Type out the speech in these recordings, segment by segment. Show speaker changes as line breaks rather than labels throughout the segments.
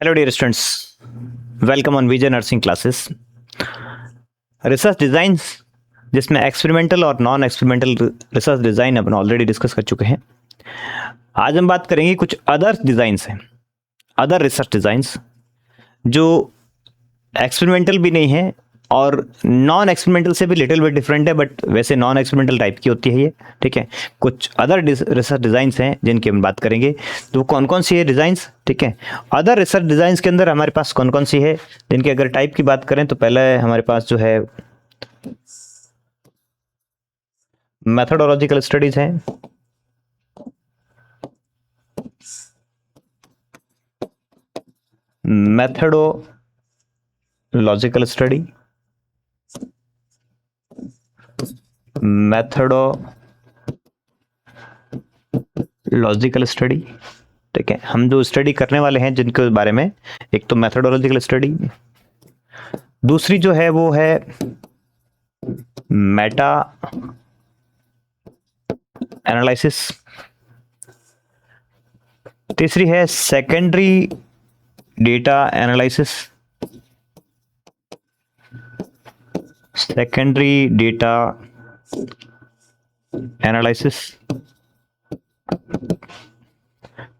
Hello dear students, welcome on Vijay nursing classes. Research designs जिसमें experimental और non experimental research design अपन already discuss कर चुके हैं। आज हम बात करेंगे कुछ अदर डिज़ाइंस हैं, अदर रिसर्च डिज़ाइंस जो एक्सपेरिमेंटल भी नहीं है और नॉन एक्सपेरिमेंटल से भी लिटिल बिट डिफरेंट है, बट वैसे नॉन एक्सपेरिमेंटल टाइप की होती है ये। ठीक है, कुछ अदर रिसर्च डिज़ाइंस हैं जिनकी हम बात करेंगे। तो कौन कौन सी है डिज़ाइंस? ठीक है, अदर रिसर्च डिज़ाइंस के अंदर हमारे पास कौन कौन सी है जिनकी अगर टाइप की बात करें तो पहले हमारे पास जो है मैथडोलॉजिकल स्टडीज हैं, मैथडोलॉजिकल स्टडी, मैथडोलॉजिकल स्टडी। ठीक है, हम जो स्टडी करने वाले हैं जिनके बारे में, एक तो मैथडोलॉजिकल स्टडी, दूसरी जो है वो है मेटा एनालिसिस, तीसरी है secondary data analysis, secondary data analysis.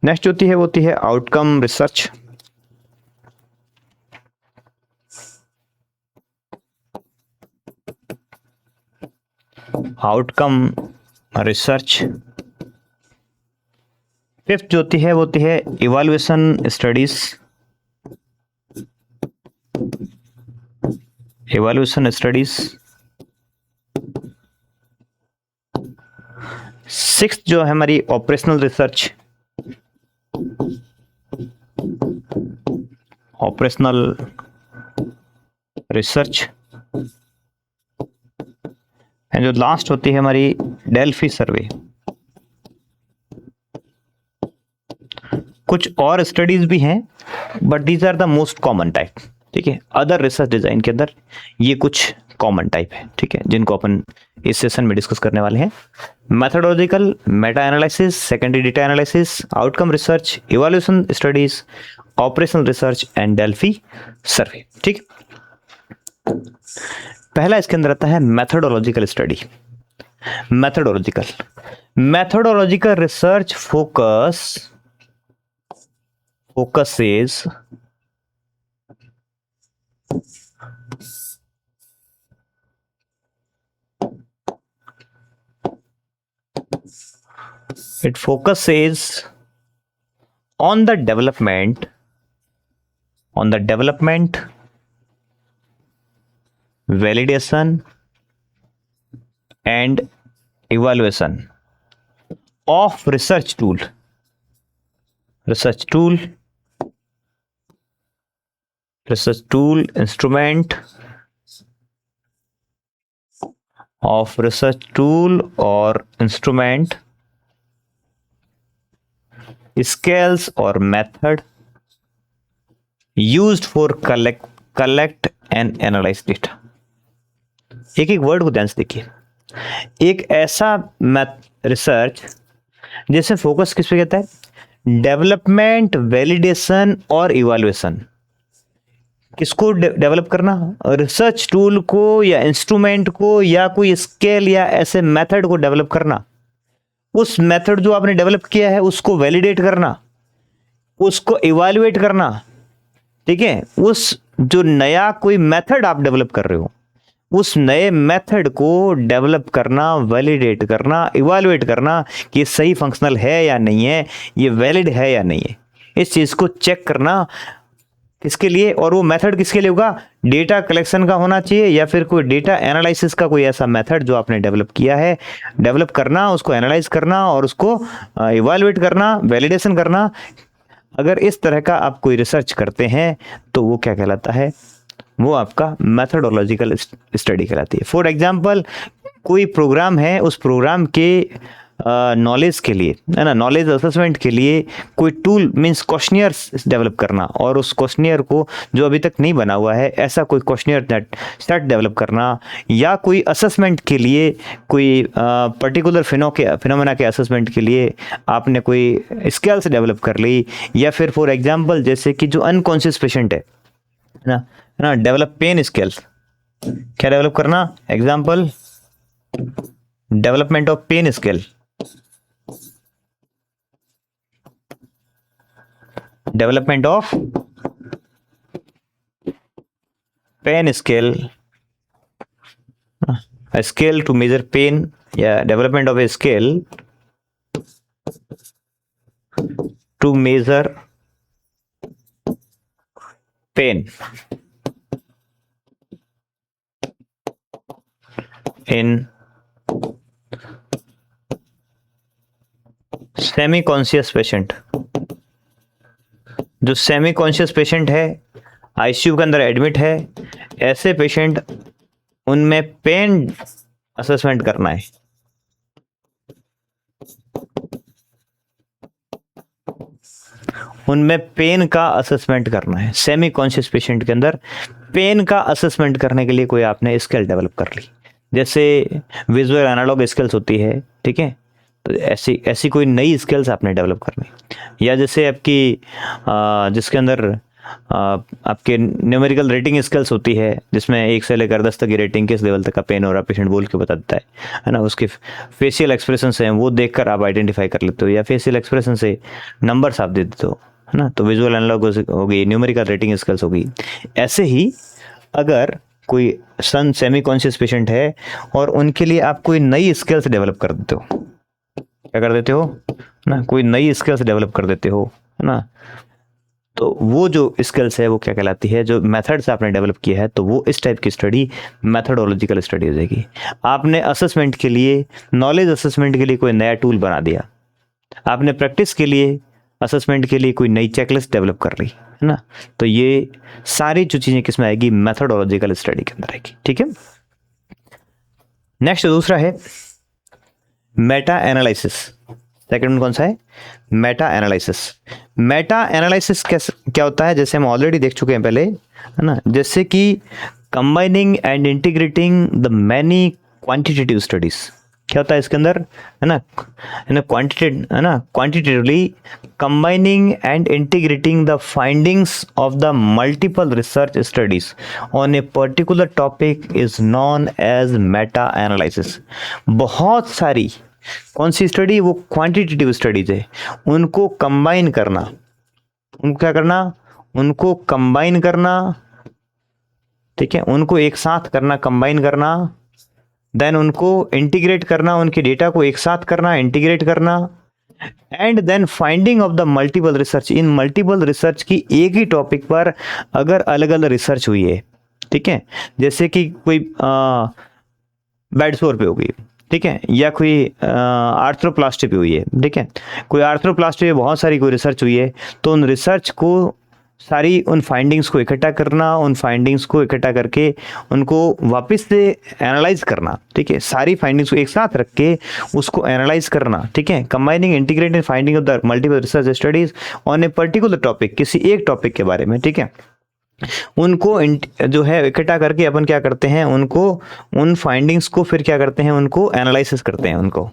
Next होती है outcome research, outcome research. Fifth जो होती है evaluation studies, evaluation studies. Sixth जो है हमारी operational research, operational research. And जो लास्ट होती है हमारी डेल्फी सर्वे। कुछ और स्टडीज भी हैं but these are the most common type. ठीक है, अदर रिसर्च डिजाइन के अंदर ये कुछ कॉमन टाइप है, ठीक है, जिनको अपन इस सेशन में डिस्कस करने वाले हैं। Methodological, meta analysis, secondary data analysis, outcome research, evaluation studies, operational research and Delphi survey. ठीक, पहला इसके अंदर आता है methodological study. Methodological research focuses on the development, validation and evaluation of research tool, instrument of research tool or instrument, scales or method used for collect and analyze data। एक एक word को ध्यान से देखिए। एक ऐसा रिसर्च जिसे focus किस पे कहता है? डेवलपमेंट, वैलिडेशन और इवैल्यूएशन। किसको डेवलप करना? रिसर्च टूल को या इंस्ट्रूमेंट को या कोई स्केल या ऐसे मेथड को डेवलप करना। उस मेथड जो आपने डेवलप किया है उसको वैलिडेट करना, उसको इवैल्यूएट करना। ठीक है, उस जो नया कोई मेथड आप डेवलप कर रहे हो उस नए मेथड को डेवलप करना, वैलिडेट करना, इवैल्यूएट करना कि सही फंक्शनल है या नहीं है, ये वैलिड है या नहीं है, इस चीज को चेक करना। किसके लिए? और वो मेथड किसके लिए होगा? डेटा कलेक्शन का होना चाहिए या फिर कोई डेटा एनालिसिस का कोई ऐसा मेथड जो आपने डेवलप किया है, डेवलप करना, उसको एनालाइज करना और उसको इवैल्यूएट करना, वैलिडेशन करना। अगर इस तरह का आप कोई रिसर्च करते हैं तो वो क्या कहलाता है? वो आपका मैथडोलॉजिकल स्टडी कहलाती है। फॉर एग्जाम्पल, कोई प्रोग्राम है, उस प्रोग्राम के नॉलेज के लिए, है ना, नॉलेज असेसमेंट के लिए कोई टूल मीन्स क्वेश्चनियर डेवलप करना, और उस क्वेश्चनियर को जो अभी तक नहीं बना हुआ है ऐसा कोई क्वेश्चनियर सेट डेवलप करना, या कोई असेसमेंट के लिए कोई पर्टिकुलर फिनोमेना के असेसमेंट के लिए आपने कोई स्किल्स डेवलप कर ली, या फिर फॉर एग्जांपल जैसे कि जो अनकॉन्शियस पेशेंट है ना, डेवलप पेन स्किल्स, क्या डेवलप करना, example development of pain skill, development of pain skill, a scale to measure pain, yeah, development of a scale to measure pain in semi conscious patient. जो semi conscious patient है, ICU के अंदर admit है, ऐसे patient उनमें pen assessment करना है। उनमें पेन का असेसमेंट करना है। सेमी कॉन्शियस पेशेंट के अंदर पेन का असेसमेंट करने के लिए कोई आपने स्किल डेवलप कर ली, जैसे विजुअल एनालॉग स्किल्स होती है, ठीक है, तो ऐसी कोई नई स्किल्स आपने डेवलप करनी, या जैसे आपकी जिसके अंदर आपके न्यूमेरिकल रेटिंग स्किल्स होती है, जिसमें 1 से लेकर 10 तक की रेटिंग किस लेवल तक का पेन हो रहा पेशेंट बोल के बता देता है ना, उसके फेशियल एक्सप्रेशन से वो देखकर आप आइडेंटिफाई कर लेते हो, या फेशियल एक्सप्रेशन से नंबर्स आप दे देते हो, है ना, तो विजुअल एनालॉग होगी, न्यूमेरिकल रेटिंग स्किल्स होगी। ऐसे ही अगर कोई सेमी कॉन्शियस पेशेंट है और उनके लिए आप कोई नई स्किल्स डेवलप कर देते हो, क्या कर देते हो ना, कोई नई स्किल्स डेवलप कर देते हो, है ना, तो वो जो स्किल्स है वो क्या कहलाती है, जो मेथड्स आपने डेवलप किया है, तो वो इस टाइप की स्टडी मेथडोलॉजिकल स्टडी हो जाएगी। आपने असेसमेंट के लिए, नॉलेज असेसमेंट के लिए कोई नया टूल बना दिया, आपने प्रैक्टिस के लिए, असेसमेंट के लिए कोई नई चेकलिस्ट डेवलप कर ली, है ना, तो ये सारी जो चीजें किसमें आएगी, मेथडोलॉजिकल स्टडी के अंदर आएगी, ठीक है। नेक्स्ट दूसरा है मेटा एनालिसिस। सेकंड कौन सा है, मेटा एनालिसिस। मेटा एनालिसिस क्या होता है, जैसे हम ऑलरेडी देख चुके हैं पहले, है ना, जैसे कि combining and integrating the many quantitative studies, क्या होता है इसके अंदर, है ना, quantitatively combining and integrating the findings of the multiple research studies on a particular topic is known as meta analysis. बहुत सारी कौन सी स्टडी, वो क्वांटिटेटिव स्टडीज है, उनको कंबाइन करना, उनको क्या करना, उनको कंबाइन करना, ठीक है, उनको एक साथ करना, कंबाइन करना, देन उनको इंटीग्रेट करना, उनके डेटा को एक साथ करना, इंटीग्रेट करना, and then finding of the multiple research. इन मल्टीपल रिसर्च की एक ही टॉपिक पर अगर अलग अलग रिसर्च हुई है, ठीक है, जैसे कि कोई बेड सोर पे होगी, ठीक है, या कोई आर्थ्रोप्लास्टी पे हुई है, ठीक है, कोई आर्थ्रोप्लास्टी पे बहुत सारी कोई रिसर्च हुई है, तो उन रिसर्च को सारी उन फाइंडिंग्स को इकट्ठा करना, उन फाइंडिंग्स को इकट्ठा करके उनको वापस से एनालाइज करना, ठीक है, सारी फाइंडिंग्स को एक साथ रख के उसको एनालाइज करना, ठीक है, combining integrated finding of the multiple research studies on a particular topic, किसी एक टॉपिक के बारे में, ठीक है, उनको जो है इकट्ठा करके अपन क्या करते हैं, उनको उन फाइंडिंग्स को फिर क्या करते हैं, उनको एनालिसिस करते हैं उनको।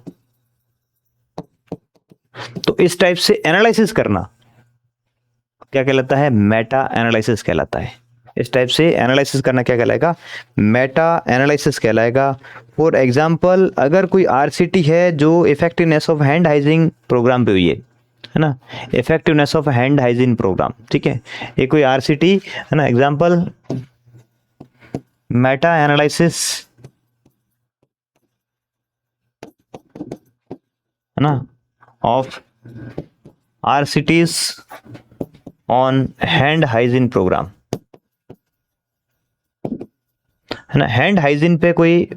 तो इस टाइप से एनालिसिस करना क्या कहलाता है, मेटा एनालिसिस कहलाता है। इस टाइप से एनालिसिस करना क्या कहलाएगा, मेटा एनालिसिस कहलाएगा। फॉर एग्जांपल अगर कोई आरसीटी है जो effectiveness of hand hygiene programme पे हुई है ना, effectiveness of hand hygiene programme, ठीक है, ये कोई आरसीटी है ना, एग्जांपल मेटा एनालिसिस, है ना, of RCTs on hand hygiene programme, है ना, हैंड हाइजीन पे कोई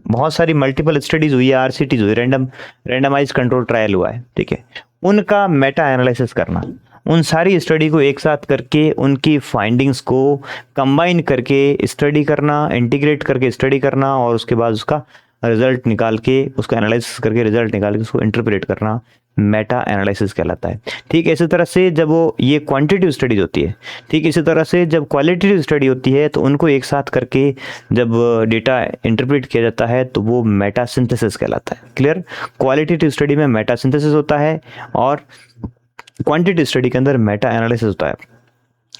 बहुत सारी मल्टीपल स्टडीज हुई है, आरसीटीज हुई, रैंडमाइज कंट्रोल ट्रायल हुआ है, ठीक है, उनका मेटा एनालिसिस करना, उन सारी स्टडी को एक साथ करके उनकी फाइंडिंग्स को कंबाइन करके स्टडी करना, इंटीग्रेट करके स्टडी करना, और उसके बाद उसका रिजल्ट निकाल के उसको एनालाइसिस करके रिजल्ट निकाल के उसको इंटरप्रेट करना मेटा एनालिसिस कहलाता है। ठीक इसी तरह से जब वो ये क्वांटिटेटिव स्टडीज होती है, ठीक इसी तरह से जब क्वालिटेटिव स्टडी होती है तो उनको एक साथ करके जब डेटा इंटरप्रेट किया जाता है तो वो मेटा सिंथेसिस कहलाता है। क्लियर? क्वालिटेटिव स्टडी में मेटा सिंथेसिस होता है और क्वांटिटेटिव स्टडी के अंदर मेटा एनालिसिस होता है।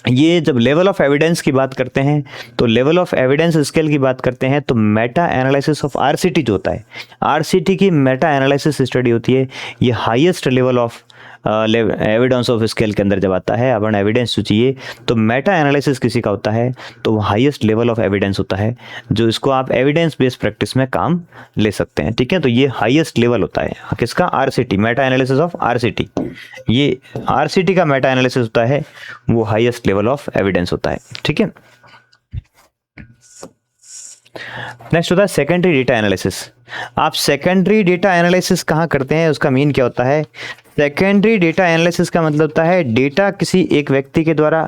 ये जब लेवल ऑफ एविडेंस की बात करते हैं तो लेवल ऑफ एविडेंस स्केल की बात करते हैं तो मेटा एनालिसिस ऑफ आरसीटी जो होता है, आरसीटी की मेटा एनालिसिस स्टडी होती है, ये highest level of evidence of scale के अंदर जब आता है अपन एविडेंस चाहिए तो मेटा एनालिसिस किसी का होता है तो हाईएस्ट लेवल ऑफ एविडेंस होता है जो इसको आप एविडेंस बेस्ड प्रैक्टिस में काम ले सकते हैं। ठीक है, तो ये हाईएस्ट लेवल होता है किसका? RCT, meta analysis of RCT. ये आरसीटी का मेटा एनालिसिस होता है, वो हाईएस्ट लेवल ऑफ एविडेंस होता है। ठीक है, नेक्स्ट होता है सेकेंडरी डेटा एनालिसिस। आप सेकेंडरी डेटा एनालिसिस कहाँ करते हैं, उसका मीन क्या होता है? सेकेंडरी डेटा एनालिसिस का मतलब होता है डेटा किसी एक व्यक्ति के द्वारा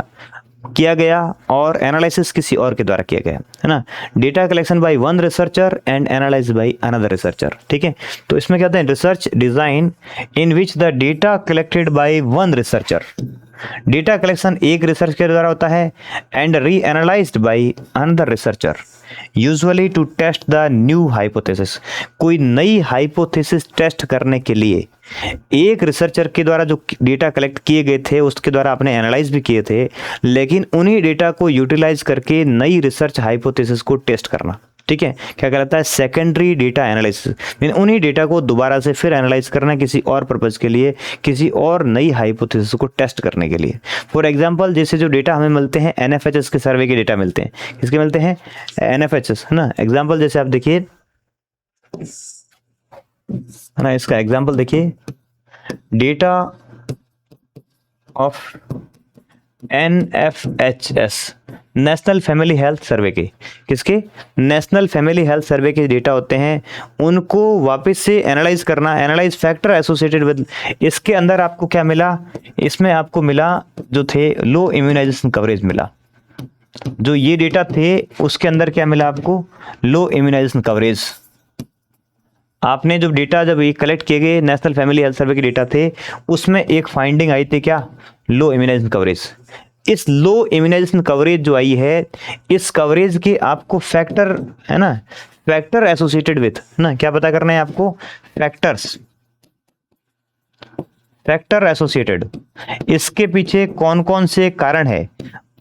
किया गया और एनालिसिस किसी और के द्वारा किया गया, है ना। Data collection by one researcher and analyse by another researcher. ठीक है, तो इसमें क्या होता है? Research design in which the data collected by one researcher, data collection एक रिसर्च के द्वारा होता है and re analysed by another researcher usually to test the new hypothesis. कोई नई हाइपोथेसिस टेस्ट करने के लिए एक रिसर्चर के द्वारा जो डेटा कलेक्ट किए गए थे उसके द्वारा आपने एनालाइज भी किए थे, लेकिन उन्हीं डेटा को यूटिलाइज करके नई रिसर्च हाइपोथेसिस को टेस्ट करना। ठीक है, क्या कहलाता है? Secondary data analysis. मीन उन्हीं डेटा को दोबारा से फिर एनालाइज करना किसी और पर्पज के लिए, किसी और नई हाइपोथेसिस को टेस्ट करने के लिए। फॉर एग्जांपल जैसे जो डेटा हमें मिलते हैं एनएफएचएस के सर्वे के डेटा मिलते हैं, किसके मिलते हैं? एनएफएचएस, है ना। एग्जाम्पल जैसे आप देखिए, है ना, इसका एग्जाम्पल देखिए, data of NFHS, national family health survey के, किसके? नेशनल फैमिली हेल्थ सर्वे के डेटा होते हैं, उनको वापस से एनालाइज करना, एनालाइज फैक्टर एसोसिएटेड विद। इसके अंदर आपको क्या मिला? इसमें आपको मिला जो थे लो इम्यूनाइजेशन कवरेज मिला। जो ये डेटा थे उसके अंदर क्या मिला आपको? लो इम्यूनाइजेशन कवरेज। आपने जो डेटा जब ये कलेक्ट किए गए नेशनल फैमिली हेल्थ सर्वे के डेटा थे उसमें एक फाइंडिंग आई थी, क्या? लो इम्यूनाइजेशन कवरेज। इस लो इम्यूनाइजेशन कवरेज जो आई है, इस कवरेज के आपको फैक्टर, है ना, फैक्टर एसोसिएटेड विथ, ना, क्या पता करना है आपको? फैक्टर्स, फैक्टर एसोसिएटेड, इसके पीछे कौन कौन से कारण है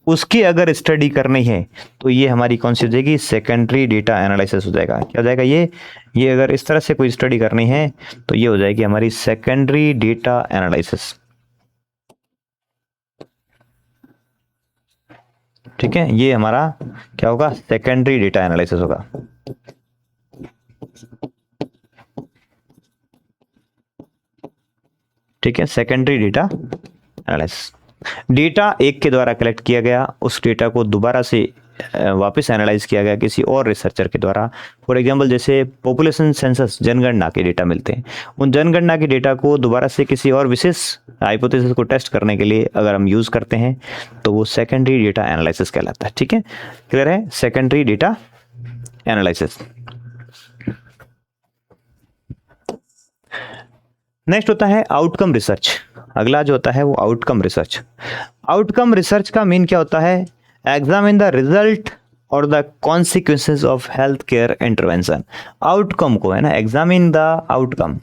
उसकी अगर स्टडी करनी है तो ये हमारी कौन सी हो जाएगी? सेकेंडरी डेटा एनालिसिस हो जाएगा। क्या हो जाएगा? ये अगर इस तरह से कोई स्टडी करनी है तो ये हो जाएगी हमारी सेकेंडरी डेटा एनालिसिस। ठीक है, ये हमारा क्या होगा? सेकेंडरी डेटा एनालिसिस होगा। ठीक है, सेकेंडरी डेटा एनालिसिस। डेटा एक के द्वारा कलेक्ट किया गया, उस डेटा को दोबारा से वापस एनालाइज किया गया किसी और रिसर्चर के द्वारा। फॉर एग्जांपल जैसे पॉपुलेशन सेंसस, जनगणना के डेटा मिलते हैं, उन जनगणना के डेटा को दोबारा से किसी और विशेष हाइपोथेसिस को टेस्ट करने के लिए अगर हम यूज करते हैं तो वो सेकेंडरी डेटा एनालिसिस कहलाता है। ठीक है, क्लियर है? Secondary data analysis. नेक्स्ट होता है आउटकम रिसर्च। अगला जो होता है वो आउटकम रिसर्च। आउटकम रिसर्च का मीन क्या होता है? एग्जामिन द रिजल्ट और the consequences of health care intervention. Outcome को, है ना, examine the outcome,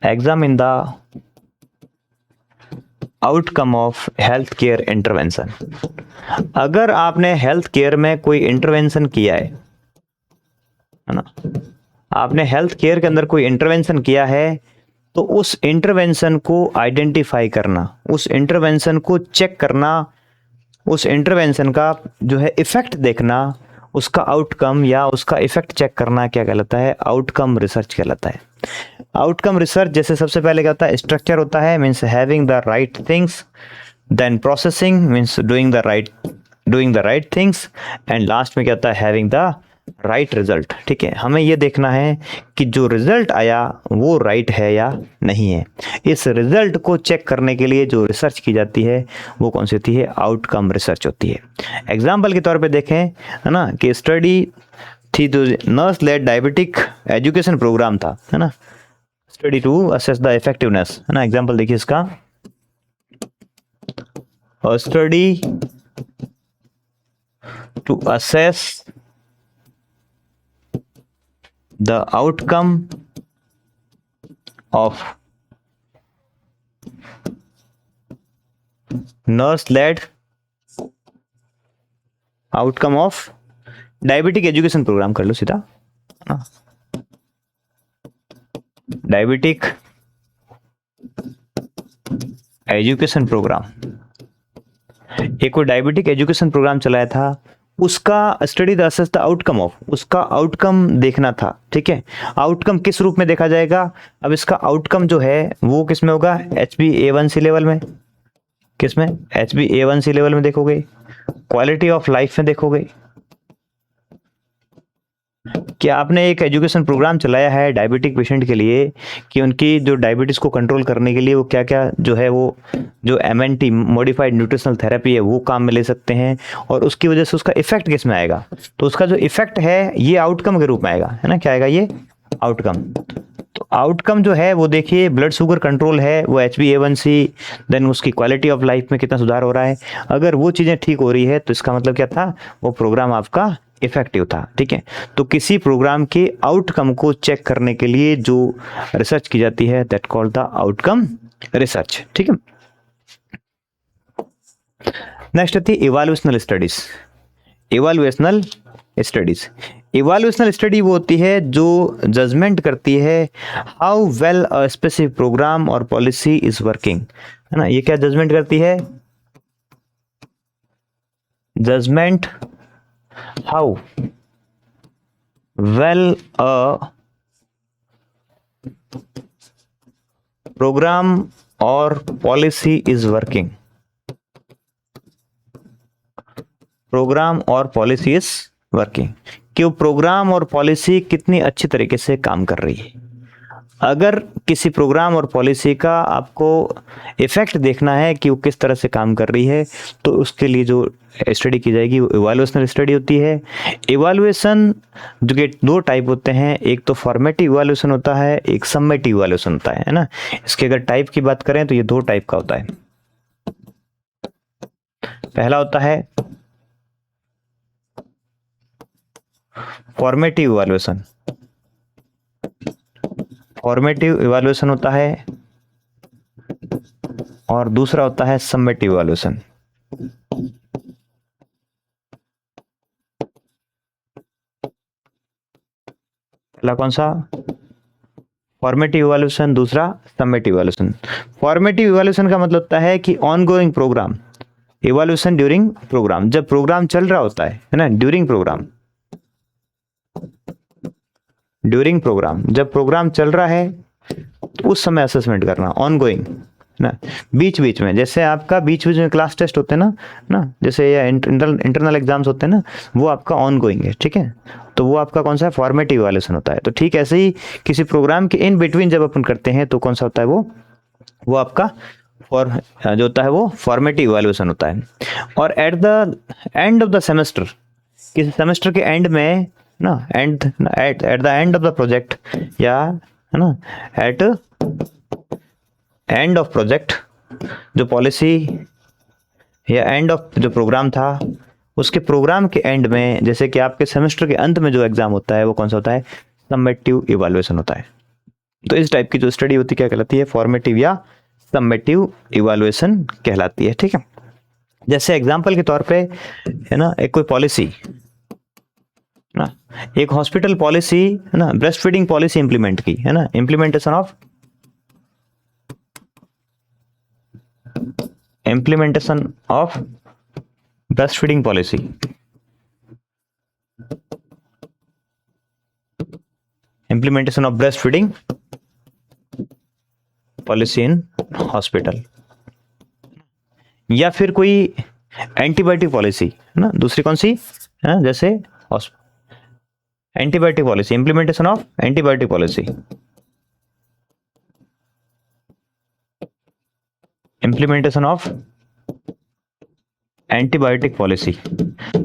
examine the outcome of health care intervention. अगर आपने हेल्थ केयर में कोई इंटरवेंशन किया है ना, आपने हेल्थ केयर के अंदर कोई इंटरवेंशन किया है तो उस इंटरवेंशन को आइडेंटिफाई करना, उस इंटरवेंशन को चेक करना, उस इंटरवेंशन का जो है इफेक्ट देखना, उसका आउटकम या उसका इफेक्ट चेक करना क्या कहलाता है? आउटकम रिसर्च कहलाता है। आउटकम रिसर्च जैसे सबसे पहले क्या होता है? स्ट्रक्चर होता है, means having the right things, then processing means doing the right things, and last में क्या होता है? Having the right result. ठीक है, हमें ये देखना है कि जो रिजल्ट आया वो राइट है या नहीं है। इस रिजल्ट को चेक करने के लिए जो रिसर्च की जाती है वो कौन सी होती है? आउटकम रिसर्च होती है। एग्जाम्पल के तौर पे देखें, है ना, कि स्टडी थी जो nurse led diabetic education programme था, है ना, study to assess the effectiveness, है ना। एग्जाम्पल देखिए इसका, study to assess the outcome of nurse-led outcome of diabetic education programme कर लो सीधा, डायबिटिक एजुकेशन प्रोग्राम। एक कोई डायबिटिक एजुकेशन प्रोग्राम चलाया था, उसका study the assess the outcome of, उसका आउटकम देखना था। ठीक है, आउटकम किस रूप में देखा जाएगा? अब इसका आउटकम जो है वो किस में होगा? HbA1c लेवल में। किस में? HbA1c लेवल में देखोगे, क्वालिटी ऑफ लाइफ में देखोगे। क्या आपने एक एजुकेशन प्रोग्राम चलाया है डायबिटिक पेशेंट के लिए कि उनकी जो डायबिटीज को कंट्रोल करने के लिए वो क्या क्या जो है वो जो MNT मॉडिफाइड न्यूट्रिशनल थेरेपी है वो काम में ले सकते हैं, और उसकी वजह से उसका इफेक्ट किस में आएगा? तो उसका जो इफेक्ट है ये आउटकम के रूप में आएगा, है ना। क्या आएगा? ये आउटकम। तो आउटकम जो है वो देखिए, ब्लड शुगर कंट्रोल है, वो HbA1c, देन उसकी क्वालिटी ऑफ लाइफ में कितना सुधार हो रहा है। अगर वो चीज़ें ठीक हो रही है तो इसका मतलब क्या था? वो प्रोग्राम आपका इफेक्टिव था। ठीक है, तो किसी प्रोग्राम के आउटकम को चेक करने के लिए जो रिसर्च की जाती है that called the outcome research. ठीक है, नेक्स्ट आती है evaluational studies. Evaluational studies, evaluational study वो होती है जो जजमेंट करती है how well a specific programme और पॉलिसी इज वर्किंग, है ना। ये क्या जजमेंट करती है? Judgement how well a programme और पॉलिसी इज वर्किंग, प्रोग्राम और पॉलिसी इज वर्किंग, कि वो प्रोग्राम और पॉलिसी कितनी अच्छी तरीके से काम कर रही है। अगर किसी प्रोग्राम और पॉलिसी का आपको इफेक्ट देखना है कि वो किस तरह से काम कर रही है, तो उसके लिए जो स्टडी की जाएगी वो इवैल्यूएशनल स्टडी होती है। इवैल्यूएशन जो कि दो टाइप होते हैं, एक तो फॉर्मेटिव इवैल्यूएशन होता है, एक समेटिव इवैल्यूएशन होता है ना। इसके अगर टाइप की बात करें तो ये दो टाइप का होता है। पहला होता है फॉर्मेटिव इवैल्यूएशन, फॉर्मेटिव इवैल्यूएशन होता है, और दूसरा होता है समेटिव इवैल्यूएशन। पहला कौन सा? फॉर्मेटिव इवैल्यूएशन, दूसरा समेटिव इवैल्यूएशन। फॉर्मेटिव इवैल्यूएशन का मतलब होता है कि ongoing programme, evaluation during programme, जब प्रोग्राम चल रहा होता है ना, ड्यूरिंग प्रोग्राम, ड्यूरिंग प्रोग्राम, जब प्रोग्राम चल रहा है तो उस समय असेसमेंट करना, ऑनगोइंग ना। बीच बीच में, जैसे आपका बीच बीच में क्लास टेस्ट होते हैं ना, जैसे ये इंटरनल एग्जाम्स होते हैं ना, वो आपका ऑनगोइंग है। ठीक है, तो वो आपका कौन सा है? फॉर्मेटिव इवैल्यूएशन होता है। तो ठीक ऐसे ही किसी प्रोग्राम के इन बिटवीन जब अपन करते हैं तो कौन सा होता है? वो आपका जो होता है वो फॉर्मेटिव इवैल्यूएशन होता है। और at the end of the semester, किसी सेमेस्टर के एंड में ना, at the end of the project, या है ना, एट एंड ऑफ प्रोजेक्ट, जो पॉलिसी या एंड ऑफ जो प्रोग्राम था, उसके प्रोग्राम के एंड में, जैसे कि आपके सेमेस्टर के अंत में जो एग्जाम होता है वो कौन सा होता है? समेटिव इवैल्यूएशन होता है। तो इस टाइप की जो स्टडी होती है क्या कहलाती है? फॉर्मेटिव या समेटिव इवैल्यूएशन कहलाती है। ठीक है, जैसे एग्जांपल के तौर पे, है ना, एक कोई पॉलिसी ना, एक हॉस्पिटल पॉलिसी, है ना, ब्रेस्ट फीडिंग पॉलिसी इंप्लीमेंट की, है ना, implementation of breast feeding policy, implementation of breast feeding policy in hospital, या फिर कोई एंटीबायोटिक पॉलिसी, है ना, दूसरी कौन सी, है, जैसे antibiotic policy, implementation of antibiotic policy, implementation of antibiotic policy,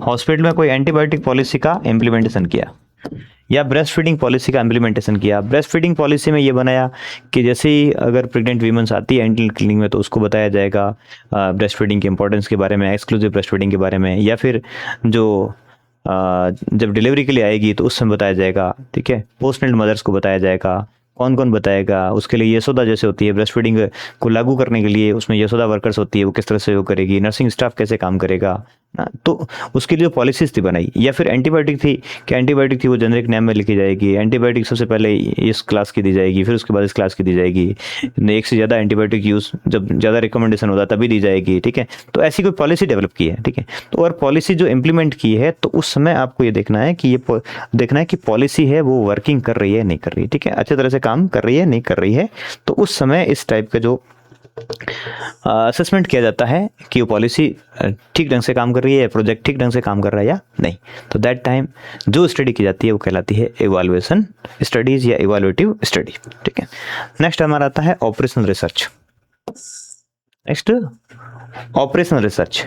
hospital में कोई एंटीबायोटिक पॉलिसी का इंप्लीमेंटेशन किया या ब्रेस्ट फीडिंग पॉलिसी का इंप्लीमेंटेशन किया। ब्रेस्ट फीडिंग पॉलिसी में ये बनाया कि जैसे ही अगर प्रेग्नेंट वीमेंस आती है एंटीनल क्लिनिक में तो उसको बताया जाएगा ब्रेस्ट फीडिंग के इंपॉर्टेंस के बारे में, एक्सक्लूसिव ब्रेस्ट फीडिंग के बारे में, या फिर जो जब डिलीवरी के लिए आएगी तो उस समय बताया जाएगा, ठीक है। पोस्टनेटल मदर्स को बताया जाएगा, कौन कौन बताएगा, उसके लिए यशोदा जैसे होती है ब्रेस्ट फीडिंग को लागू करने के लिए, उसमें यशोदा वर्कर्स होती है, वो किस तरह से वो करेगी, नर्सिंग स्टाफ कैसे काम करेगा ना, तो उसके लिए उसकी थी बनाई। या फिर एंटीबायोटिक थी कि एंटीबायोटिक थी वो जेनरिक नेम में लिखी जाएगी, एंटीबायोटिक सबसे पहले इस क्लास की दी जाएगी, फिर उसके बाद इस क्लास की दी जाएगी, एक से ज़्यादा एंटीबायोटिक यूज़ जब ज़्यादा रिकमेंडेशन होता है तभी दी जाएगी, ठीक है। तो ऐसी कोई पॉलिसी डेवलप की है, ठीक है। तो और पॉलिसी जो इम्प्लीमेंट की है तो उस समय आपको ये देखना है कि पॉलिसी है वो वर्किंग कर रही है नहीं कर रही है, ठीक है, अच्छे तरह से काम कर रही है नहीं कर रही है। तो उस समय इस टाइप का जो असेसमेंट किया जाता है कि वो पॉलिसी ठीक ढंग से काम कर रही है, प्रोजेक्ट ठीक ढंग से काम कर रहा है या नहीं। तो दैट टाइम जो स्टडी की जाती है वो कहलाती है इवैल्यूएशन स्टडीज या इवैल्यूएटिव स्टडी, ठीक है। नेक्स्ट हमारा आता है operational research. Next operational research.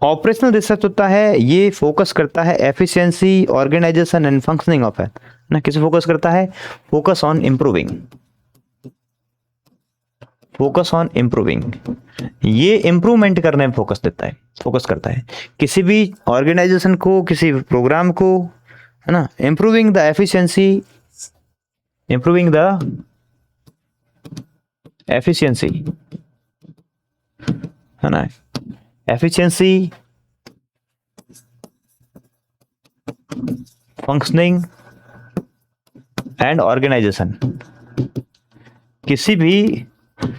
Operational research होता है, ये फोकस करता है efficiency, organisation and functioning of है ना। किसे फोकस करता है? Focus on improving, focus on improving, ये इम्प्रूवमेंट करने में फोकस देता है, फोकस करता है किसी भी ऑर्गेनाइजेशन को, किसी प्रोग्राम को, है ना। Improving the efficiency, improving the efficiency, है ना, एफिशिएंसी, फंक्शनिंग एंड ऑर्गेनाइजेशन। किसी भी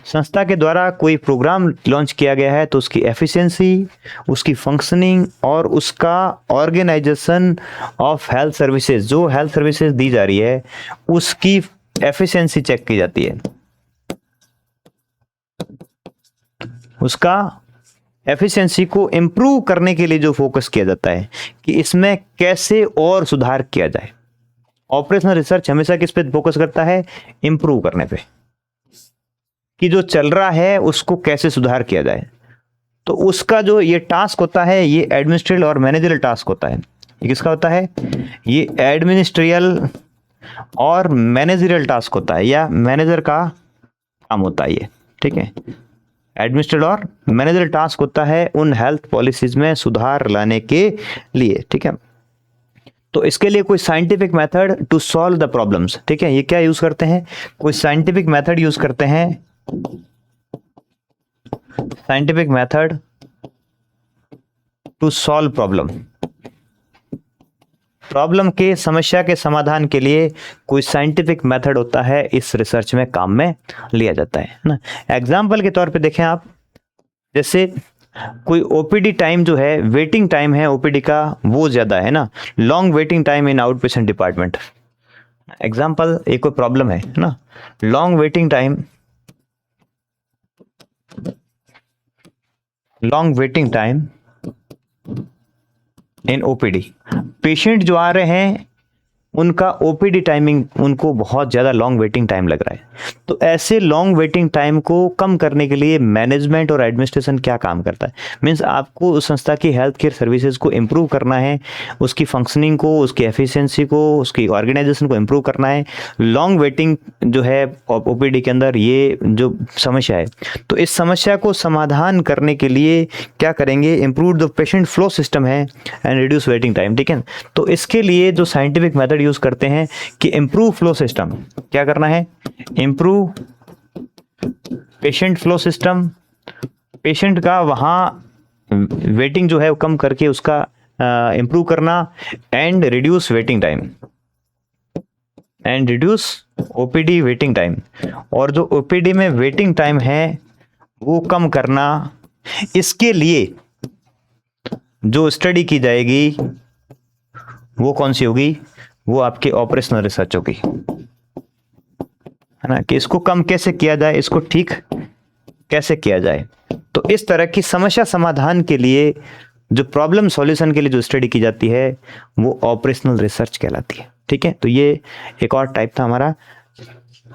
संस्था के द्वारा कोई प्रोग्राम लॉन्च किया गया है तो उसकी एफिशिएंसी, उसकी फंक्शनिंग और उसका ऑर्गेनाइजेशन ऑफ हेल्थ सर्विसेज, जो हेल्थ सर्विसेज दी जा रही है उसकी एफिशिएंसी चेक की जाती है, उसका एफिशिएंसी को इम्प्रूव करने के लिए जो फोकस किया जाता है कि इसमें कैसे और सुधार किया जाए। ऑपरेशनल रिसर्च हमेशा किस पे फोकस करता है? इम्प्रूव करने पे, कि जो चल रहा है उसको कैसे सुधार किया जाए। तो उसका जो ये टास्क होता है ये एडमिनिस्ट्रियल और मैनेजरियल टास्क होता है। ये किसका होता है? ये एडमिनिस्ट्रियल और मैनेजरियल टास्क होता है, या मैनेजर का काम होता है ये, ठीक है। एडमिनिस्ट्रेटिव और मैनेजरियल टास्क होता है उन हेल्थ पॉलिसीज में सुधार लाने के लिए, ठीक है। तो इसके लिए कोई scientific method to solve the problems, ठीक है। ये क्या यूज करते हैं? कोई साइंटिफिक मेथड यूज करते हैं, scientific method to solve problem, problem के, समस्या के समाधान के लिए कोई साइंटिफिक मेथड होता है, इस रिसर्च में काम में लिया जाता है ना। एग्जाम्पल के तौर पे देखें आप, जैसे कोई ओपीडी टाइम जो है, वेटिंग टाइम है ओपीडी का वो ज्यादा है ना, long waiting time in out patient department. Example, एक कोई प्रॉब्लम है ना, long waiting time, long waiting time in OPD. Patient जो आ रहे हैं उनका ओपीडी टाइमिंग, उनको बहुत ज़्यादा लॉन्ग वेटिंग टाइम लग रहा है। तो ऐसे लॉन्ग वेटिंग टाइम को कम करने के लिए मैनेजमेंट और एडमिनिस्ट्रेशन क्या काम करता है? मीन्स आपको उस संस्था की हेल्थ केयर सर्विसेज को इम्प्रूव करना है, उसकी फंक्शनिंग को, उसकी एफिशिएंसी को, उसकी ऑर्गेनाइजेशन को इम्प्रूव करना है। लॉन्ग वेटिंग जो है ओपीडी के अंदर, ये जो समस्या है, तो इस समस्या को समाधान करने के लिए क्या करेंगे? Improve the patient flow system है एंड रिड्यूस वेटिंग टाइम, ठीक है। तो इसके लिए जो साइंटिफिक मेथड यूज करते हैं कि इम्प्रूव फ्लो सिस्टम, क्या करना है? Improve patient flow system, patient का वहां वेटिंग जो है वो कम करके उसका इम्प्रूव करना, and reduce waiting time, and reduce OPD waiting time, और जो ओपीडी में वेटिंग टाइम है वो कम करना। इसके लिए जो स्टडी की जाएगी वो कौन सी होगी? वो आपकी ऑपरेशनल रिसर्च होगी, है ना, कि इसको कम कैसे किया जाए, इसको ठीक कैसे किया जाए। तो इस तरह की समस्या समाधान के लिए, जो प्रॉब्लम सॉल्यूशन के लिए जो स्टडी की जाती है वो ऑपरेशनल रिसर्च कहलाती है। ठीक है, तो ये एक और टाइप था हमारा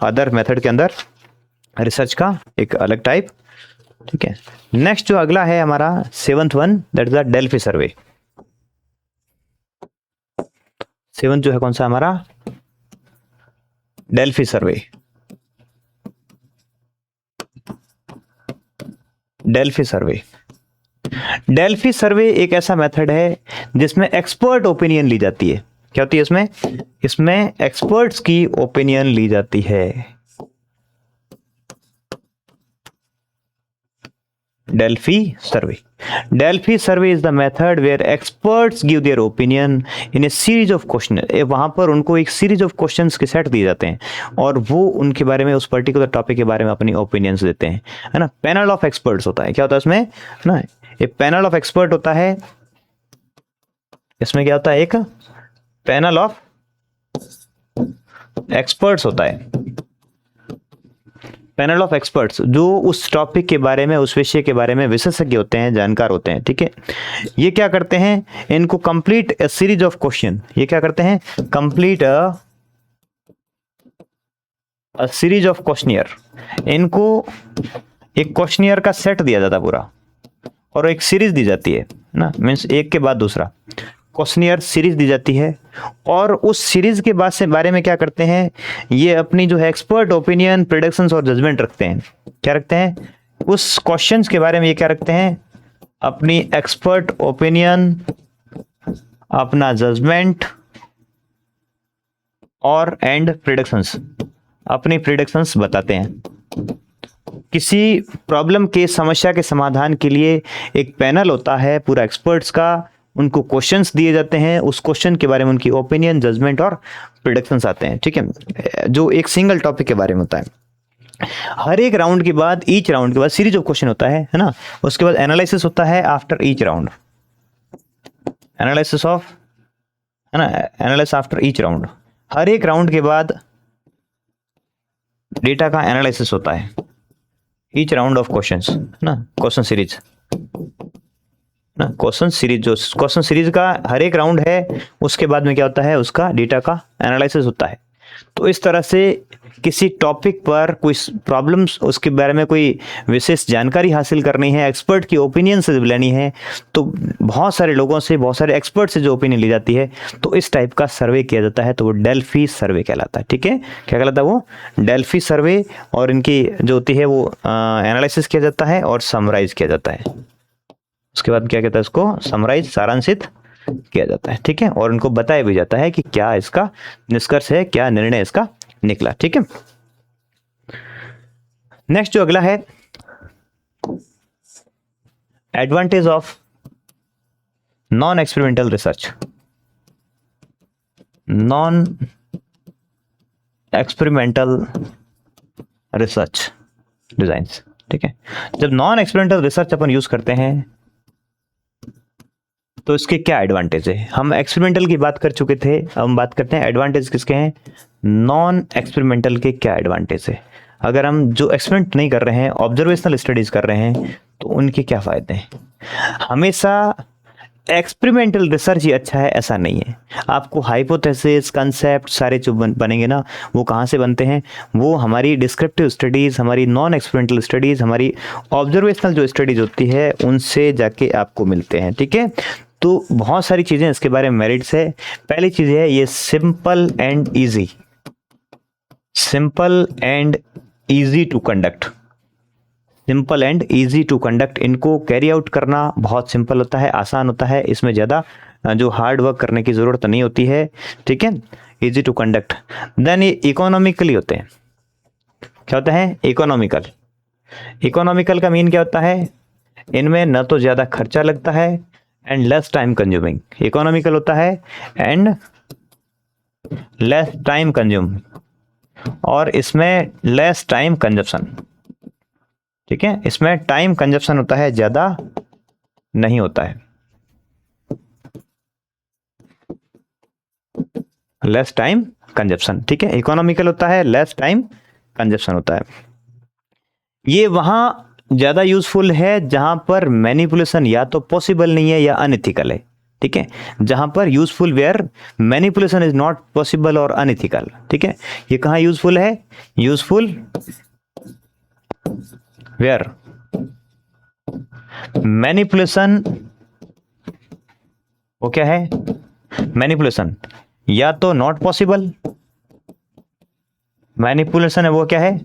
अदर मेथड के अंदर रिसर्च का एक अलग टाइप। ठीक है, नेक्स्ट जो अगला है हमारा 7th one, that is the Delphi survey. 7th जो है कौन सा हमारा, डेल्फी सर्वे। डेल्फी सर्वे, डेल्फी सर्वे एक ऐसा मेथड है जिसमें एक्सपर्ट ओपिनियन ली जाती है। क्या होती है इसमें, इसमें एक्सपर्ट्स की ओपिनियन ली जाती है। Delphi survey. Delphi survey is the method where experts give their opinion in a series of questions. वहां पर उनको एक सीरीज ऑफ क्वेश्चंस के सेट दिए जाते हैं और वो उनके बारे में, उस पर्टिकुलर टॉपिक के बारे में अपनी ओपिनियंस देते हैं, है ना। पैनल ऑफ एक्सपर्ट्स होता है। क्या होता है इसमें, ना, एक पैनल ऑफ एक्सपर्ट होता है। इसमें क्या होता है, एक पैनल ऑफ एक्सपर्ट्स होता है। पैनल ऑफ एक्सपर्ट्स जो उस टॉपिक के बारे में, उस विषय के बारे में विशेषज्ञ होते हैं, जानकार होते हैं। ठीक है, ये क्या करते हैं, इनको complete a series of question, ये क्या करते हैं, complete a series of questionnaire. इनको एक क्वेश्चनियर का सेट दिया जाता पूरा और एक सीरीज दी जाती है ना, मीन्स एक के बाद दूसरा क्वेश्चनियर सीरीज दी जाती है। और उस सीरीज के बाद से बारे में क्या करते हैं, ये अपनी जो है एक्सपर्ट ओपिनियन, प्रेडिक्शंस और जजमेंट रखते हैं। क्या रखते हैं, उस क्वेश्चंस के बारे में ये क्या रखते हैं, अपनी एक्सपर्ट ओपिनियन, अपना जजमेंट और एंड प्रेडिक्शंस, अपनी प्रेडिक्शंस बताते हैं। किसी प्रॉब्लम के, समस्या के समाधान के लिए एक पैनल होता है पूरा एक्सपर्ट्स का, उनको क्वेश्चंस दिए जाते हैं, उस क्वेश्चन के बारे में उनकी ओपिनियन, जजमेंट और प्रेडिक्शंस आते हैं। ठीक है, जो एक सिंगल टॉपिक के बारे में होता है। हर एक राउंड के बाद, ईच राउंड के बाद सीरीज ऑफ क्वेश्चन होता है ना, उसके बाद एनालिसिस होता है after each round, analysis of, है ना, एनालिसिस आफ्टर ईच राउंड। हर एक राउंड के बाद डेटा का एनालिसिस होता है, ईच राउंड ऑफ क्वेश्चंस ना, क्वेश्चन सीरीज ना, क्वेश्चन सीरीज, जो क्वेश्चन सीरीज का हर एक राउंड है, उसके बाद में क्या होता है, उसका डेटा का एनालिसिस होता है। तो इस तरह से किसी टॉपिक पर कोई प्रॉब्लम्स, उसके बारे में कोई विशेष जानकारी हासिल करनी है, एक्सपर्ट की ओपिनियन से लेनी है, तो बहुत सारे लोगों से, बहुत सारे एक्सपर्ट से जो ओपिनियन ली जाती है, तो इस टाइप का सर्वे किया जाता है, तो वो डेल्फी सर्वे कहलाता है। ठीक है, क्या कहलाता है वो, डेल्फी सर्वे। और इनकी जो होती है वो एनालिसिस किया जाता है और समराइज किया जाता है। उसके बाद क्या कहता है, उसको समराइज, सारांशित किया जाता है। ठीक है, और उनको बताया भी जाता है कि क्या इसका निष्कर्ष है, क्या निर्णय इसका निकला। ठीक है, नेक्स्ट जो अगला है, advantage of non experimental research. Non experimental research designs. ठीक है, जब नॉन एक्सपेरिमेंटल रिसर्च अपन यूज करते हैं तो इसके क्या एडवांटेज है। हम एक्सपेरिमेंटल की बात कर चुके थे, अब हम बात करते हैं एडवांटेज किसके हैं, नॉन एक्सपेरिमेंटल के क्या एडवांटेज है। अगर हम जो एक्सपेरिमेंट नहीं कर रहे हैं, ऑब्जर्वेशनल स्टडीज कर रहे हैं, तो उनके क्या फायदे हैं। हमेशा एक्सपेरिमेंटल रिसर्च ही अच्छा है ऐसा नहीं है। आपको हाइपोथेसिस, कंसेप्ट सारे जो बनेंगे ना, वो कहाँ से बनते हैं, वो हमारी डिस्क्रिप्टिव स्टडीज़, हमारी नॉन एक्सपेरिमेंटल स्टडीज़, हमारी ऑब्जर्वेशनल जो स्टडीज़ होती है, उनसे जाके आपको मिलते हैं। ठीक है, तो बहुत सारी चीज़ें इसके बारे में मेरिट्स है। पहली चीज़ है ये simple and easy, simple and easy to conduct, simple and easy to conduct. इनको कैरी आउट करना बहुत सिंपल होता है, आसान होता है, इसमें ज़्यादा जो हार्ड वर्क करने की ज़रूरत नहीं होती है। ठीक है, इजी टू कंडक्ट। देन ये इकोनॉमिकली होते हैं। क्या होता है, इकोनॉमिकल। इकोनॉमिकल का मीन क्या होता है, इनमें न तो ज़्यादा खर्चा लगता है and less time consuming. Economical होता है एंड लेस टाइम कंज्यूम, और इसमें लेस टाइम कंजप्शन। ठीक है, इसमें टाइम कंजप्शन होता है, ज्यादा नहीं होता है, लेस टाइम कंजप्शन। ठीक है, इकोनॉमिकल होता है, लेस टाइम कंजप्शन होता है। ये वहां ज्यादा यूजफुल है जहां पर मैनिपुलेशन या तो पॉसिबल नहीं है या अनएथिकल है। ठीक है, जहां पर useful where manipulation is not possible और अनइथिकल। ठीक है, ये कहां यूजफुल है? यूजफुल वेयर मैनिपुलेशन, वो क्या है? मैनिपुलेशन या तो नॉट पॉसिबल, मैनिपुलेशन है वो क्या है?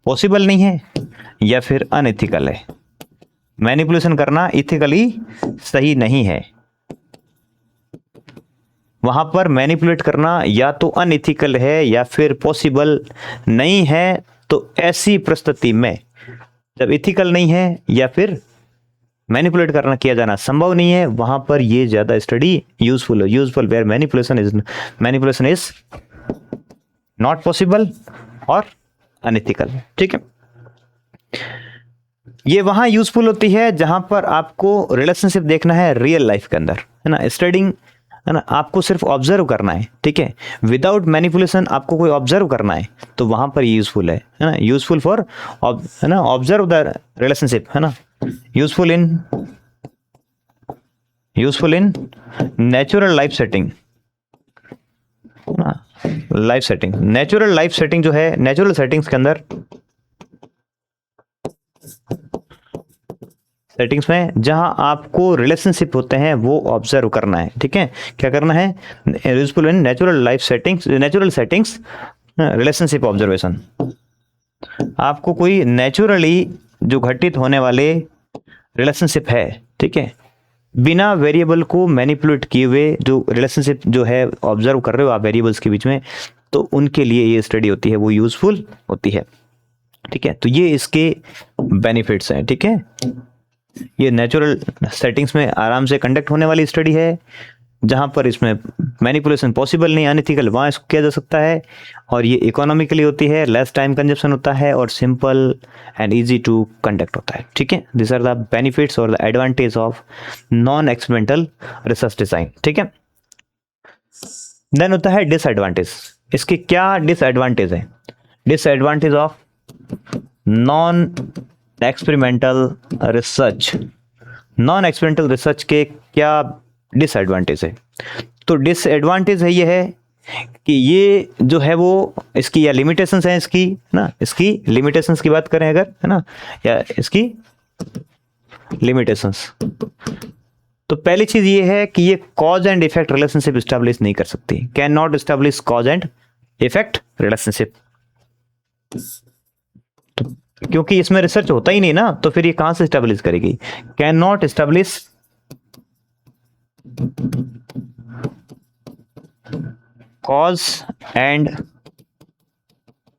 पॉसिबल नहीं है, या फिर अनइथिकल है। मैनिपुलेशन करना इथिकली सही नहीं है। वहां पर मैनिपुलेट करना या तो अनइथिकल है या फिर पॉसिबल नहीं है। तो ऐसी परिस्थिति में जब इथिकल नहीं है या फिर मैनिपुलेट करना किया जाना संभव नहीं है, वहां पर ये ज्यादा स्टडी यूजफुल है। Useful where manipulation is not possible और अनइथिकल। ठीक है, ये वहां यूजफुल होती है जहां पर आपको रिलेशनशिप देखना है रियल लाइफ के अंदर, है ना। स्टडिंग, है ना, आपको सिर्फ ऑब्जर्व करना है। ठीक है, विदाउट मैनिपुलेशन आपको कोई ऑब्जर्व करना है, तो वहां पर यूजफुल है ना। यूजफुल फॉर, है ना, ऑब्जर्व द रिलेशनशिप, है ना। Useful in natural life setting, life setting. Natural life setting जो है, नेचुरल सेटिंग्स के अंदर, सेटिंग्स में जहां आपको रिलेशनशिप होते हैं वो ऑब्जर्व करना है। ठीक है, क्या करना है? Useful in natural life settings, natural settings, relationship observation. आपको कोई नेचुरली जो घटित होने वाले रिलेशनशिप है, ठीक है, बिना वेरिएबल को मैनिपुलेट किए हुए जो रिलेशनशिप जो है ऑब्जर्व कर रहे हो आप वेरिएबल्स के बीच में, तो उनके लिए ये स्टडी होती है, वो यूजफुल होती है। ठीक है, तो ये इसके बेनिफिट्स हैं। ठीक है, ये नेचुरल सेटिंग्स में आराम से कंडक्ट होने वाली स्टडी है, जहां पर इसमें मैनिपुलेशन पॉसिबल नहीं, अनइथिकल, वहां इसको किया जा सकता है। और ये इकोनॉमिकली होती है, लेस टाइम कंजप्शन होता है और simple and easy to conduct होता है। ठीक है, दिस आर द बेनिफिट्स और the advantage of non experimental research design. ठीक है, देन होता है डिसएडवांटेज। इसके क्या डिसएडवांटेज है? Disadvantage of non experimental research. Non experimental research के क्या डिसएडवांटेज है? तो डिसएडवांटेज है ये है कि ये जो है वो इसकी या लिमिटेशंस है इसकी, ना, इसकी लिमिटेशंस की बात करें अगर, है ना, या इसकी लिमिटेशंस, तो पहली चीज ये है कि ये cause and effect relationship establish नहीं कर सकती, can not establish cause and effect relationship. क्योंकि इसमें रिसर्च होता ही नहीं ना, तो फिर ये कहां से एस्टैब्लिश करेगी? Can not establish cause and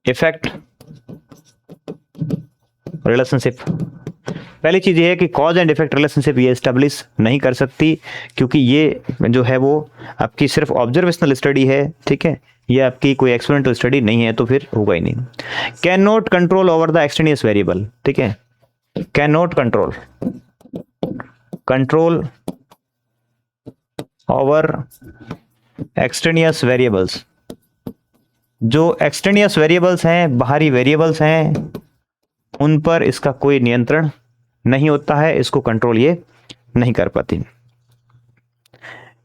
effect relationship. पहली चीज ये है कि कॉज एंड इफेक्ट रिलेशनशिप ये एस्टैब्लिश नहीं कर सकती, क्योंकि ये जो है वो आपकी सिर्फ ऑब्जर्वेशनल स्टडी है। ठीक है, ये आपकी कोई एक्सपेरिमेंटल स्टडी नहीं है, तो फिर होगा ही नहीं। Can not control over the extraneous variable. ठीक है, can not control over extraneous variables. जो एक्सटेनियस वेरिएबल्स हैं, बाहरी वेरिएबल्स हैं, उन पर इसका कोई नियंत्रण नहीं होता है, इसको कंट्रोल ये नहीं कर पाती।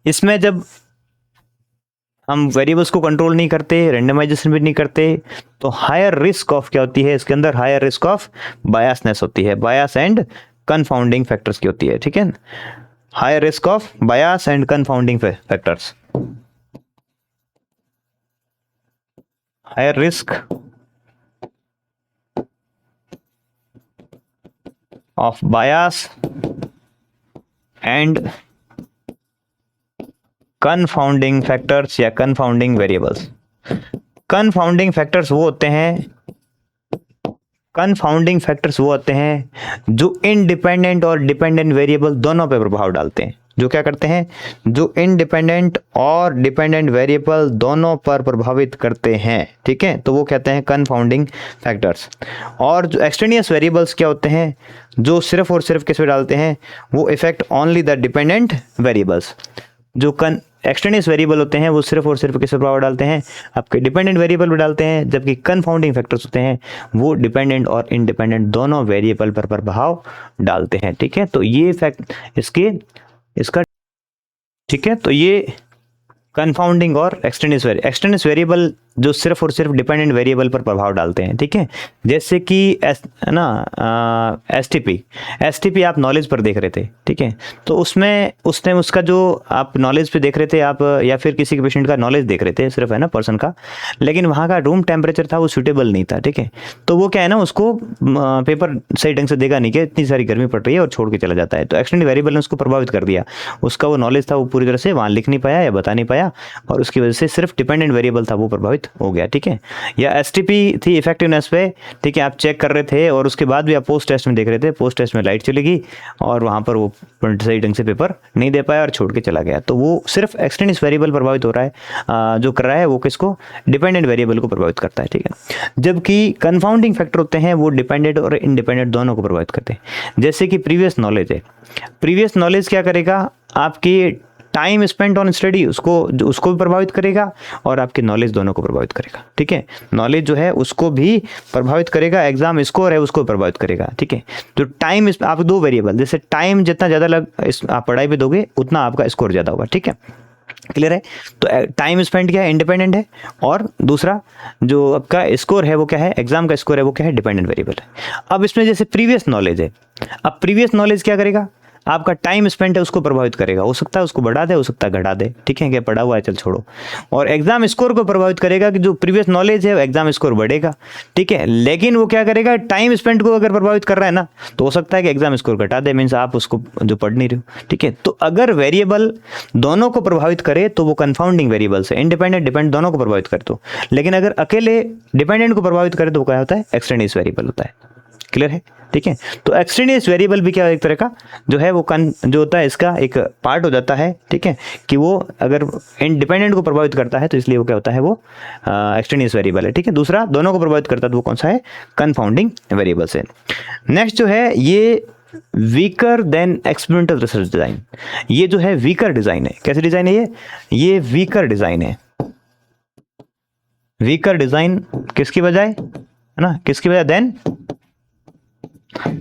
इसमें जब हम वेरिएबल्स को कंट्रोल नहीं करते, रेंडमाइजेशन भी नहीं करते, तो हायर रिस्क ऑफ क्या होती है इसके अंदर? हायर रिस्क ऑफ बायसनेस होती है, बायस एंड कन्फाउंडिंग फैक्टर्स की होती है। ठीक है, higher risk of bias and confounding factors, higher risk of bias and confounding factors या confounding variables। confounding factors वो होते हैं जो इंडिपेंडेंट और डिपेंडेंट वेरिएबल दोनों पे प्रभाव डालते हैं। जो क्या करते हैं? जो इंडिपेंडेंट और डिपेंडेंट वेरिएबल दोनों पर प्रभावित करते हैं। ठीक है, तो वो कहते हैं कंफाउंडिंग फैक्टर्स। और जो एक्सटेनियस वेरिएबल्स क्या होते हैं? जो सिर्फ और सिर्फ किस पे डालते हैं? वो effect only the dependent variables. जो एक्सटेनियस वेरिएबल होते हैं वो सिर्फ और सिर्फ किस पे प्रभाव डालते हैं? आपके डिपेंडेंट वेरिएबल पे डालते हैं, जबकि कंफाउंडिंग फैक्टर्स होते हैं वो डिपेंडेंट और इंडिपेंडेंट दोनों वेरिएबल पर प्रभाव डालते हैं। ठीक है, तो ये फैक्ट इसका ठीक है, तो ये कंफाउंडिंग और एक्सटेंडियस वेरिएबल जो सिर्फ और सिर्फ डिपेंडेंट वेरिएबल पर प्रभाव डालते हैं, ठीक है। जैसे कि एसटीपी आप नॉलेज पर देख रहे थे, ठीक है, तो उसमें उस टाइम उसका जो आप नॉलेज पे देख रहे थे आप, या फिर किसी के पेशेंट का नॉलेज देख रहे थे सिर्फ, है ना, पर्सन का, लेकिन वहाँ का रूम टेम्परेचर था वो सूटेबल नहीं था, ठीक है, तो वो क्या है ना, उसको पेपर सही ढंग से देगा नहीं कि इतनी सारी गर्मी पड़ रही है और छोड़ के चला जाता है, तो एक्सटेंडेड वेरिएबल ने उसको प्रभावित कर दिया, उसका वो नॉलेज था वो पूरी तरह से वहाँ लिख नहीं पाया या बता नहीं पाया, और उसकी वजह से सिर्फ डिपेंडेंट वेरिएबल था वो प्रभावित हो गया, ठीक है। या एसटीपी थी इफेक्टिवनेस पे, ठीक है, आप चेक कर रहे थे और उसके बाद भी आप पोस्ट टेस्ट में देख रहे थे, पोस्ट टेस्ट में लाइट चली गई और वहाँ पर वो सही ढंग से पेपर नहीं दे पाया और छोड़ के चला गया, तो वो सिर्फ एक्सटेंडेड वेरिएबल प्रभावित हो रहा है, जो कर रहा है वो किसको, डिपेंडेंट वेरिएबल को प्रभावित करता है, ठीक है। जबकि कंफाउंडिंग फैक्टर होते हैं वो डिपेंडेंट और इंडिपेंडेंट दोनों को प्रभावित करते हैं। जैसे कि प्रीवियस नॉलेज है, प्रीवियस नॉलेज क्या करेगा, आपकी टाइम स्पेंट ऑन स्टडी उसको भी प्रभावित करेगा और आपके नॉलेज दोनों को प्रभावित करेगा, ठीक है। नॉलेज जो है उसको भी प्रभावित करेगा, एग्जाम स्कोर है उसको प्रभावित करेगा, ठीक है। तो टाइम, आप दो वेरिएबल, जैसे टाइम जितना ज़्यादा आप पढ़ाई पे दोगे उतना आपका स्कोर ज़्यादा होगा, ठीक है, क्लियर है। तो टाइम स्पेंड क्या है, इंडिपेंडेंट है, और दूसरा जो आपका स्कोर है वो क्या है, एग्जाम का स्कोर है वो क्या है, डिपेंडेंट वेरिएबल है। अब इसमें जैसे प्रीवियस नॉलेज है, अब प्रीवियस नॉलेज क्या करेगा, आपका टाइम स्पेंड है उसको प्रभावित करेगा, हो सकता है उसको बढ़ा दे, हो सकता है घटा दे, ठीक है, क्या पढ़ा हुआ है चल छोड़ो। और एग्जाम स्कोर को प्रभावित करेगा कि जो प्रीवियस नॉलेज है एग्जाम स्कोर बढ़ेगा, ठीक है, लेकिन वो क्या करेगा, टाइम स्पेंड को अगर प्रभावित कर रहा है ना, तो हो सकता है कि एग्जाम स्कोर घटा दे, मीन्स आप उसको जो पढ़ नहीं रहे हो, ठीक है। तो अगर वेरिएबल दोनों को प्रभावित करे तो वो कंफाउंडिंग वेरिएबल से, इंडिपेंडेंट डिपेंडेंट दोनों को प्रभावित करे तो, लेकिन अगर अकेले डिपेंडेंट को प्रभावित करे तो वो क्या होता है, एक्सटेंडियस वेरिएबल होता है, क्लियर है, ठीक है। तो एक्सटेंडियस वेरिएबल भी क्या एक तरह का जो है वो जो होता है इसका एक पार्ट हो जाता है, ठीक है, कि वो अगर इंडिपेंडेंट को प्रभावित करता है तो इसलिए वो क्या होता है, वो एक्सटेंडियस वेरिएबल है, ठीक है। दूसरा दोनों को प्रभावित करता है तो वो कौन सा है, कंफाउंडिंग वेरिएबल से। नेक्स्ट जो है ये weaker then experimental research design, ये जो है वीकर डिजाइन है। कैसे डिजाइन है ये वीकर डिजाइन है। वीकर डिजाइन किसकी बजाय, है ना, किसकी बजाय, देन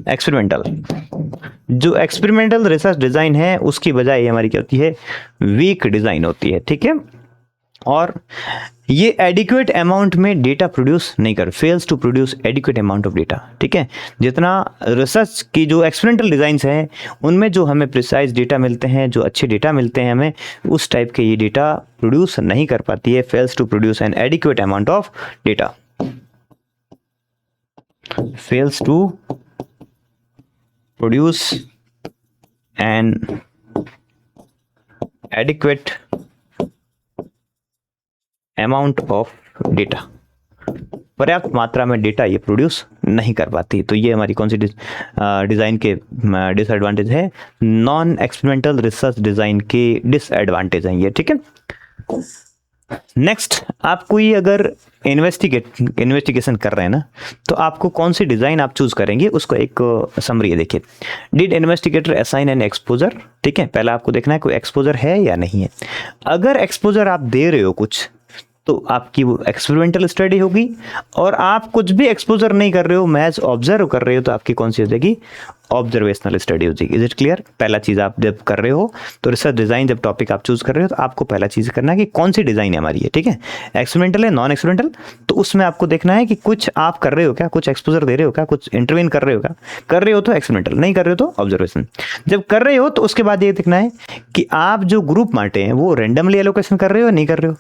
एक्सपेरिमेंटल। जो एक्सपेरिमेंटल रिसर्च डिजाइन है उसकी बजाय हमारी क्या होती है, वीक डिजाइन होती है, ठीक है। और ये एडिक्वेट अमाउंट में डेटा प्रोड्यूस नहीं कर, fails to produce adequate amount of data, ठीक है। जितना रिसर्च की जो एक्सपेरिमेंटल डिजाइंस हैं उनमें जो हमें प्रिसाइज डेटा मिलते हैं, जो अच्छे डेटा मिलते हैं हमें, उस टाइप के ये डेटा प्रोड्यूस नहीं कर पाती है, fails to produce an adequate amount of data, fails to produce an adequate amount of data, पर्याप्त मात्रा में डेटा ये प्रोड्यूस नहीं कर पाती। तो ये हमारी कौन सी डिज़ाइन के डिसएडवांटेज है, नॉन एक्सपेरिमेंटल रिसर्च डिज़ाइन के डिसएडवांटेज हैं ये, ठीक है। नेक्स्ट, आप कोई अगर इन्वेस्टिगेशन कर रहे हैं ना, तो आपको कौन सी डिजाइन आप चूज करेंगे उसको एक समरी है, देखिए। Did investigator assign N exposure, ठीक है, पहला आपको देखना है कोई एक्सपोजर है या नहीं है। अगर एक्सपोजर आप दे रहे हो कुछ तो आपकी वो एक्सपेरिमेंटल स्टडी होगी, और आप कुछ भी एक्सपोजर नहीं कर रहे हो, महज ऑब्जर्व कर रहे हो, तो आपकी कौन सी हो जाएगी, ऑब्जर्वेशनल स्टडी हो जाएगी। Is it clear. पहला चीज आप जब कर रहे हो तो रिसर्च डिजाइन, जब टॉपिक आप चूज कर रहे हो तो आपको पहला चीज करना है कि कौन सी डिजाइन है हमारी है, ठीक है, एक्सपेरिमेंटल है, नॉन एक्सपेरिमेंटल। तो उसमें आपको देखना है कि कुछ आप कर रहे हो क्या, कुछ एक्सपोजर दे रहे हो क्या, कुछ इंटरवीन कर रहे हो क्या, कर रहे हो तो एक्सपेरिमेंटल, नहीं कर रहे हो तो ऑब्जर्वेशन। जब कर रहे हो तो उसके बाद ये देखना है कि आप जो ग्रुप बांटे हैं वो रेंडमली एलोकेशन कर रहे हो या नहीं कर रहे हो।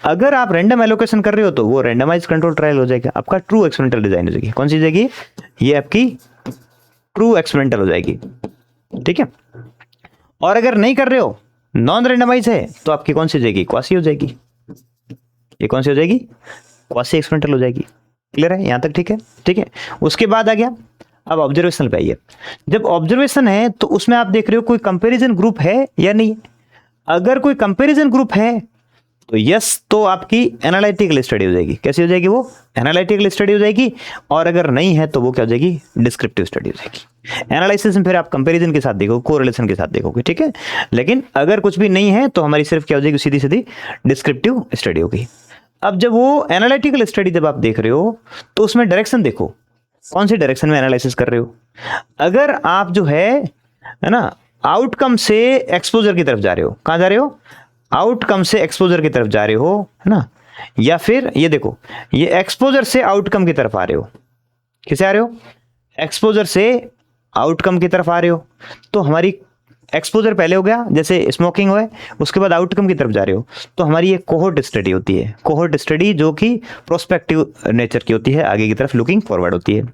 अगर आप रैंडम एलोकेशन कर रहे हो तो वो रैंडमाइज कंट्रोल ट्रायल हो जाएगा, आपका ट्रू एक्सपेरिमेंटल डिजाइन हो जाएगी। कौन सी जाएगी, ये आपकी ट्रू एक्सपेरिमेंटल हो जाएगी, ठीक है। और अगर नहीं कर रहे हो, नॉन रैंडमाइज है, तो आपकी कौन सी हो जाएगी, क्वासी हो जाएगी। ये कौन सी हो जाएगी, क्वासी एक्सपेरिमेंटल हो जाएगी। क्लियर है यहां तक, ठीक है, ठीक है। उसके बाद आ गया, अब ऑब्जर्वेशन पे आइए। जब ऑब्जर्वेशन है तो उसमें आप देख रहे हो कोई कंपैरिजन ग्रुप है या नहीं। अगर कोई कंपैरिजन ग्रुप है तो यस, तो आपकी एनालिटिकल स्टडी हो जाएगी। कैसी हो जाएगी, वो एनालिटिकल स्टडी हो जाएगी। और अगर नहीं है तो वो क्या हो जाएगी, डिस्क्रिप्टिव स्टडी हो जाएगी। एनालिसिस में फिर आप कंपैरिजन के साथ देखोगे, कोरिलेशन के साथ देखोगे, ठीक है। लेकिन अगर कुछ भी नहीं है तो हमारी सिर्फ क्या हो जाएगी, सीधी सीधी डिस्क्रिप्टिव स्टडी होगी। अब जब वो एनालिटिकल स्टडी जब आप देख रहे हो तो उसमें डायरेक्शन देखो, कौन सी डायरेक्शन में एनालिसिस कर रहे हो। अगर आप जो है ना आउटकम से एक्सपोजर की तरफ जा रहे हो, कहाँ जा रहे हो, आउटकम से एक्सपोजर की तरफ जा रहे हो, है ना, या फिर ये देखो, ये एक्सपोजर से आउटकम की तरफ आ रहे हो, किसे आ रहे हो, एक्सपोजर से आउटकम की तरफ आ रहे हो। तो हमारी एक्सपोजर पहले हो गया, जैसे स्मोकिंग हुआ है, उसके बाद आउटकम की तरफ जा रहे हो, तो हमारी ये कोहोर्ट स्टडी होती है, कोहोर्ट स्टडी जो कि प्रोस्पेक्टिव नेचर की होती है, आगे की तरफ लुकिंग फॉरवर्ड होती है।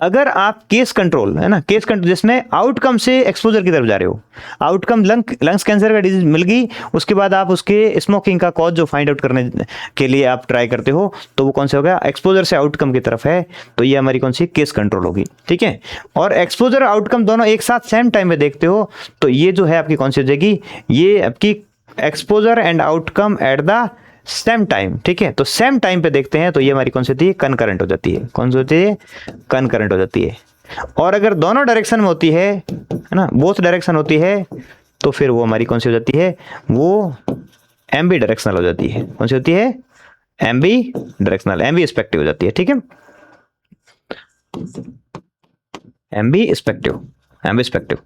अगर आप केस कंट्रोल, है ना, केस कंट्रोल जिसमें आउटकम से एक्सपोजर की तरफ जा रहे हो, आउटकम लंग्स कैंसर का डिजीज मिल गई, उसके बाद आप उसके स्मोकिंग का कॉज जो फाइंड आउट करने के लिए आप ट्राई करते हो, तो वो कौन सा हो गया, एक्सपोजर से आउटकम की तरफ है, तो ये हमारी कौन सी केस कंट्रोल होगी, ठीक है। और एक्सपोजर और आउटकम दोनों एक साथ सेम टाइम में देखते हो, तो ये जो है आपकी कौन सी हो जाएगी, ये आपकी exposure and outcome at the same time, ठीक है। तो सेम टाइम पे देखते हैं, तो ये हमारी कौन सी होती है, कनकरेंट हो जाती है, कौन सी होती है, कनकरेंट हो जाती है। और अगर दोनों डायरेक्शन में होती है ना, बोथ डायरेक्शन होती है, तो फिर वो हमारी कौन सी हो जाती है, वो एम्बी डायरेक्शनल हो जाती है, कौन सी होती है, एम्बी डायरेक्शनल, एम्बी स्पेक्टिव हो जाती है, ठीक है, एम्बी स्पेक्टिव, एम्बी स्पेक्टिव,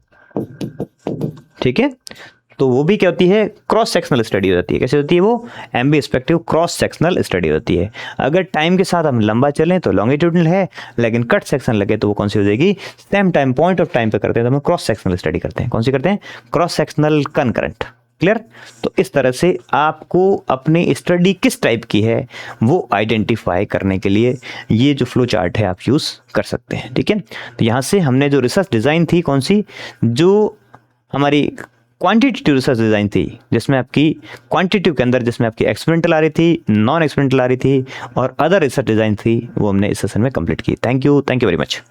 ठीक है। तो वो भी क्या होती है, क्रॉस सेक्शनल स्टडी हो जाती है, कैसे होती है वो, एम्बी स्पेक्टिव क्रॉस सेक्शनल स्टडी होती है। अगर टाइम के साथ हम लंबा चलें तो लॉन्गिट्यूडनल है, लेकिन कट सेक्शन लगे तो वो कौन सी हो जाएगी, same time point of time पे करते हैं तो हम क्रॉस सेक्शनल स्टडी करते हैं, कौन सी करते हैं, क्रॉस सेक्शनल कनकरेंट, क्लियर। तो इस तरह से आपको अपनी स्टडी किस टाइप की है वो आइडेंटिफाई करने के लिए ये जो फ्लो चार्ट है आप यूज़ कर सकते हैं, ठीक है। तो यहाँ से हमने जो रिसर्च डिज़ाइन थी कौन सी, जो हमारी क्वांटिटेटिव रिसर्च डिज़ाइन थी, जिसमें आपकी क्वांटिटेटिव के अंदर जिसमें आपकी एक्सपेरिमेंटल आ रही थी, नॉन एक्सपेरिमेंटल आ रही थी, और अदर रिसर्च डिज़ाइन थी, वो हमने इस सेशन में कंप्लीट की। Thank you very much.